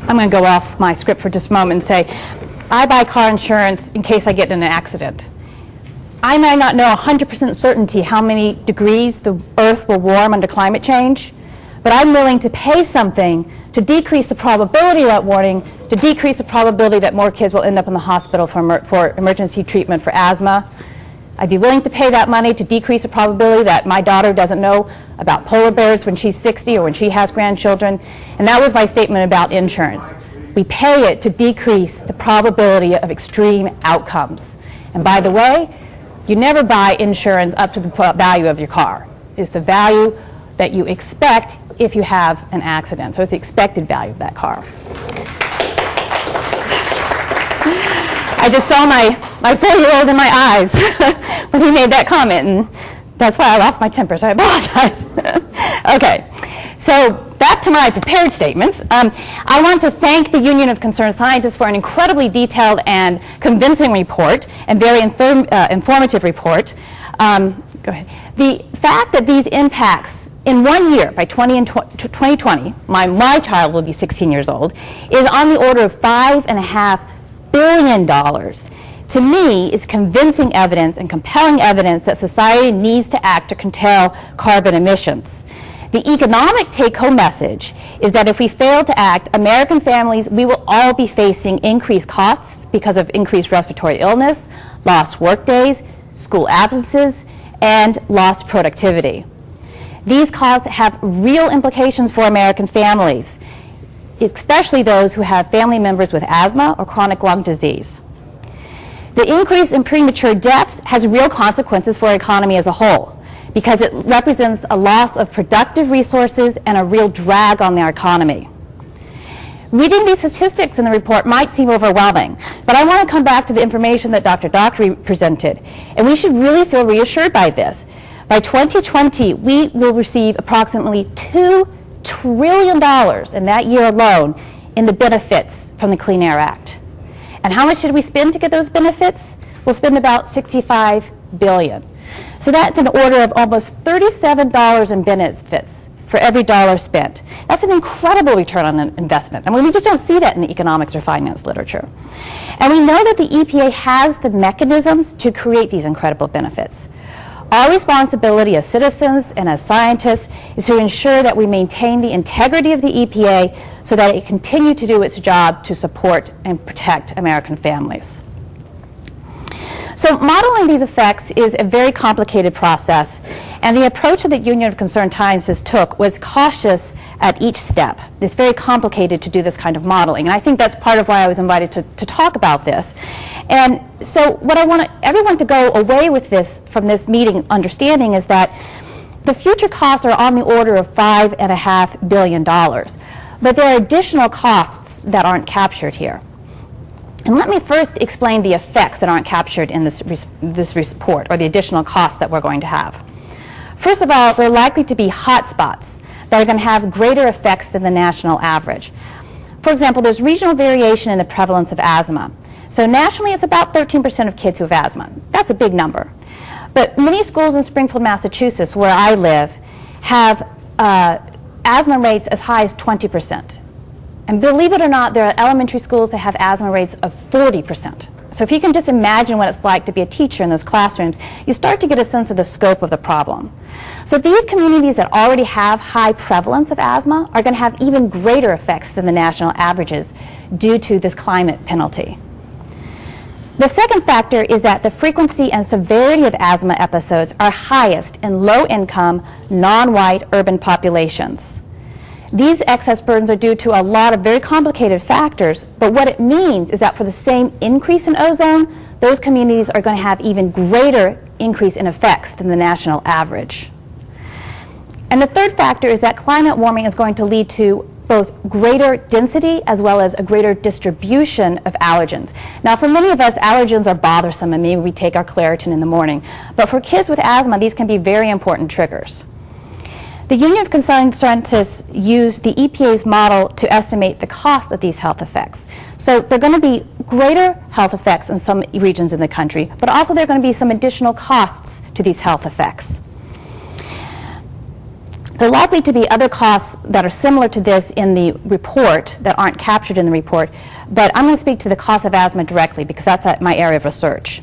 I'm going to go off my script for just a moment and say, I buy car insurance in case I get in an accident. I might not know 100% certainty how many degrees the Earth will warm under climate change, but I'm willing to pay something to decrease the probability of that warning, to decrease the probability that more kids will end up in the hospital for emergency treatment for asthma. I'd be willing to pay that money to decrease the probability that my daughter doesn't know about polar bears when she's 60 or when she has grandchildren. And that was my statement about insurance. We pay it to decrease the probability of extreme outcomes. And by the way, you never buy insurance up to the value of your car. It's the value that you expect if you have an accident. So it's the expected value of that car. I just saw my 4-year-old in my eyes when he made that comment, and that's why I lost my temper, so I apologize. Okay, so back to my prepared statements. I want to thank the Union of Concerned Scientists for an incredibly detailed and convincing report, and very informative report. Go ahead. The fact that these impacts in 1 year, by 2020, my child will be 16 years old, is on the order of $5.5 billion, to me, is convincing evidence and compelling evidence that society needs to act to curtail carbon emissions. The economic take-home message is that if we fail to act, American families, we will all be facing increased costs because of increased respiratory illness, lost work days, school absences, and lost productivity. These costs have real implications for American families, especially those who have family members with asthma or chronic lung disease. The increase in premature deaths has real consequences for our economy as a whole, because it represents a loss of productive resources and a real drag on our economy. Reading these statistics in the report might seem overwhelming, but I want to come back to the information that Dr. Dockery presented, and we should really feel reassured by this. By 2020, we will receive approximately $2 trillion in that year alone in the benefits from the Clean Air Act. And how much did we spend to get those benefits? We'll spend about $65 billion. So that's an order of almost $37 in benefits for every dollar spent. That's an incredible return on an investment. I mean, we just don't see that in the economics or finance literature. And we know that the EPA has the mechanisms to create these incredible benefits. Our responsibility as citizens and as scientists is to ensure that we maintain the integrity of the EPA so that it continue to do its job to support and protect American families. So modeling these effects is a very complicated process, and the approach that the Union of Concerned Scientists took was cautious at each step. It's very complicated to do this kind of modeling, and I think that's part of why I was invited to talk about this. And so what I want everyone to go away with this from this meeting understanding is that the future costs are on the order of $5.5 billion, but there are additional costs that aren't captured here. And let me first explain the effects that aren't captured in this report, or the additional costs that we're going to have. First of all, there are likely to be hotspots that are going to have greater effects than the national average. For example, there's regional variation in the prevalence of asthma. So nationally, it's about 13% of kids who have asthma. That's a big number. But many schools in Springfield, Massachusetts, where I live, have asthma rates as high as 20%. And believe it or not, there are elementary schools that have asthma rates of 40%. So if you can just imagine what it's like to be a teacher in those classrooms, you start to get a sense of the scope of the problem. So these communities that already have high prevalence of asthma are going to have even greater effects than the national averages due to this climate penalty. The second factor is that the frequency and severity of asthma episodes are highest in low-income, non-white urban populations. These excess burdens are due to a lot of very complicated factors, but what it means is that for the same increase in ozone, those communities are going to have even greater increase in effects than the national average. And the third factor is that climate warming is going to lead to both greater density as well as a greater distribution of allergens. Now, for many of us, allergens are bothersome, and maybe we take our Claritin in the morning. But for kids with asthma, these can be very important triggers. The Union of Concerned Scientists used the EPA's model to estimate the cost of these health effects. So there are going to be greater health effects in some regions in the country, but also there are going to be some additional costs to these health effects. There are likely to be other costs that are similar to this in the report that aren't captured in the report, but I'm going to speak to the cost of asthma directly because that's my area of research.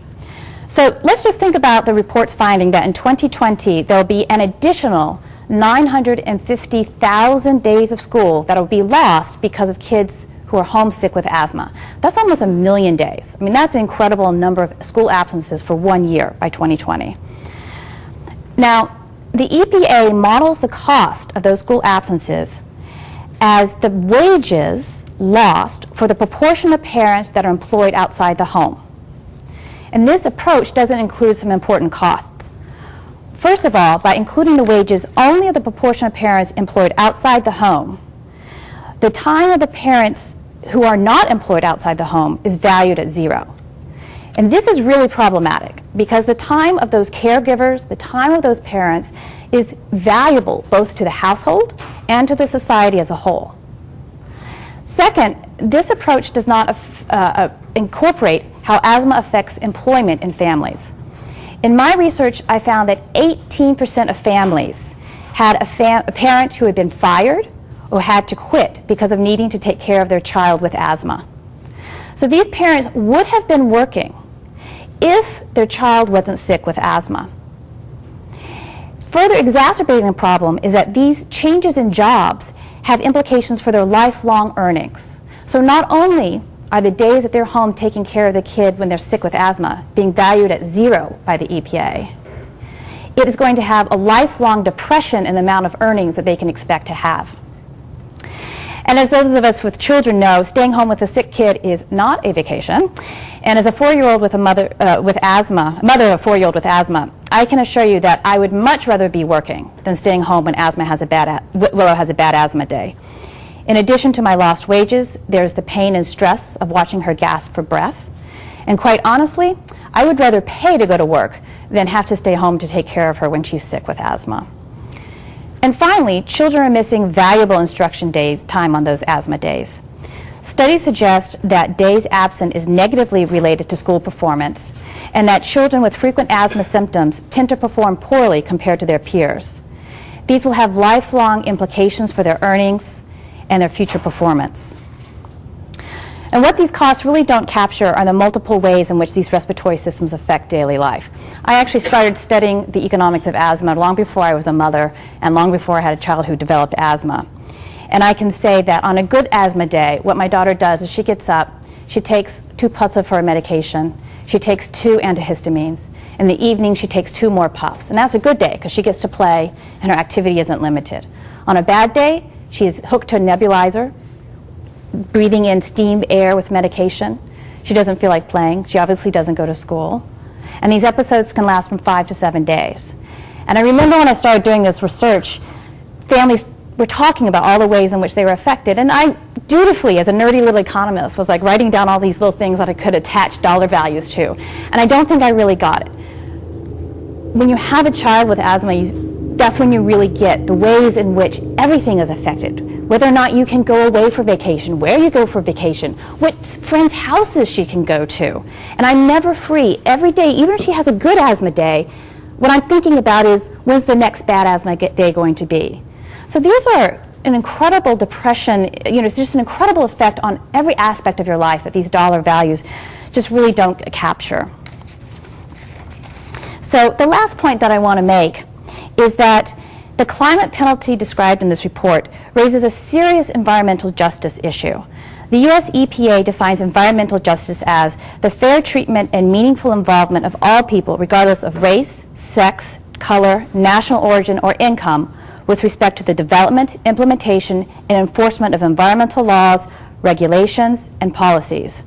So let's just think about the report's finding that in 2020 there will be an additional 950,000 days of school that will be lost because of kids who are homesick with asthma. That's almost 1 million days. I mean, that's an incredible number of school absences for 1 year by 2020. Now, the EPA models the cost of those school absences as the wages lost for the proportion of parents that are employed outside the home. And this approach doesn't include some important costs. First of all, by including the wages only of the proportion of parents employed outside the home, the time of the parents who are not employed outside the home is valued at 0. And this is really problematic because the time of those caregivers, the time of those parents is valuable both to the household and to the society as a whole. Second, this approach does not incorporate how asthma affects employment in families. In my research, I found that 18% of families had a parent who had been fired or had to quit because of needing to take care of their child with asthma. So these parents would have been working if their child wasn't sick with asthma. Further exacerbating the problem is that these changes in jobs have implications for their lifelong earnings. So not only are the days that they're home taking care of the kid when they're sick with asthma being valued at 0 by the EPA, it is going to have a lifelong depression in the amount of earnings that they can expect to have. And as those of us with children know, staying home with a sick kid is not a vacation. And as a 4-year-old with a mother of a 4-year-old with asthma, I can assure you that I would much rather be working than staying home when Willow has a bad asthma day. In addition to my lost wages, there's the pain and stress of watching her gasp for breath. And quite honestly, I would rather pay to go to work than have to stay home to take care of her when she's sick with asthma. And finally, children are missing valuable instruction time on those asthma days. Studies suggest that days absent is negatively related to school performance and that children with frequent asthma symptoms tend to perform poorly compared to their peers. These will have lifelong implications for their earnings and their future performance. And what these costs really don't capture are the multiple ways in which these respiratory systems affect daily life. I actually started studying the economics of asthma long before I was a mother and long before I had a child who developed asthma. And I can say that on a good asthma day, what my daughter does is she gets up, she takes 2 puffs of her medication, she takes 2 antihistamines. In the evening, she takes 2 more puffs. And that's a good day because she gets to play and her activity isn't limited. On a bad day, she is hooked to a nebulizer, breathing in steamed air with medication. She doesn't feel like playing. She obviously doesn't go to school. And these episodes can last from 5 to 7 days. And I remember when I started doing this research, families were talking about all the ways in which they were affected. And I dutifully, as a nerdy little economist, was like writing down all these little things that I could attach dollar values to. And I don't think I really got it. When you have a child with asthma, that's when you really get the ways in which everything is affected. Whether or not you can go away for vacation, where you go for vacation, what friends' houses she can go to. And I'm never free. Every day, even if she has a good asthma day, what I'm thinking about is, when's the next bad asthma day going to be? So these are an incredible depression, it's just an incredible effect on every aspect of your life that these dollar values just really don't capture. So the last point that I want to make is that the climate penalty described in this report raises a serious environmental justice issue. The U.S. EPA defines environmental justice as the fair treatment and meaningful involvement of all people, regardless of race, sex, color, national origin, or income, with respect to the development, implementation, and enforcement of environmental laws, regulations, and policies.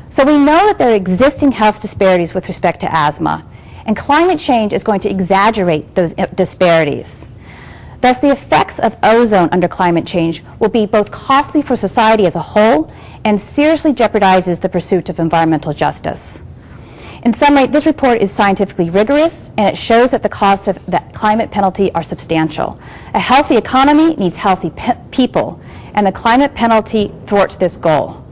So we know that there are existing health disparities with respect to asthma, and climate change is going to exaggerate those disparities. Thus, the effects of ozone under climate change will be both costly for society as a whole and seriously jeopardizes the pursuit of environmental justice. In summary, this report is scientifically rigorous, and it shows that the costs of the climate penalty are substantial. A healthy economy needs healthy people, and the climate penalty thwarts this goal.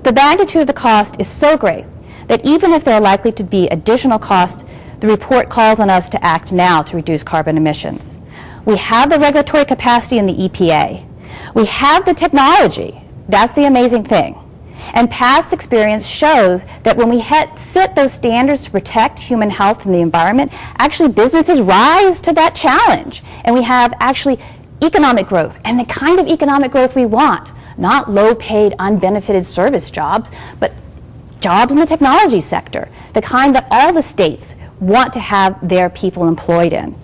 The magnitude of the cost is so great that even if there are likely to be additional costs, the report calls on us to act now to reduce carbon emissions. We have the regulatory capacity in the EPA. We have the technology. That's the amazing thing. And past experience shows that when we set those standards to protect human health and the environment, actually businesses rise to that challenge. And we have actually economic growth, and the kind of economic growth we want. Not low-paid, unbenefited service jobs, but jobs in the technology sector, the kind that all the states want to have their people employed in.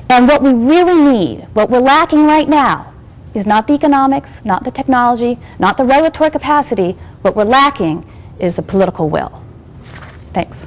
And what we really need, what we're lacking right now, is not the economics, not the technology, not the regulatory capacity. What we're lacking is the political will. Thanks.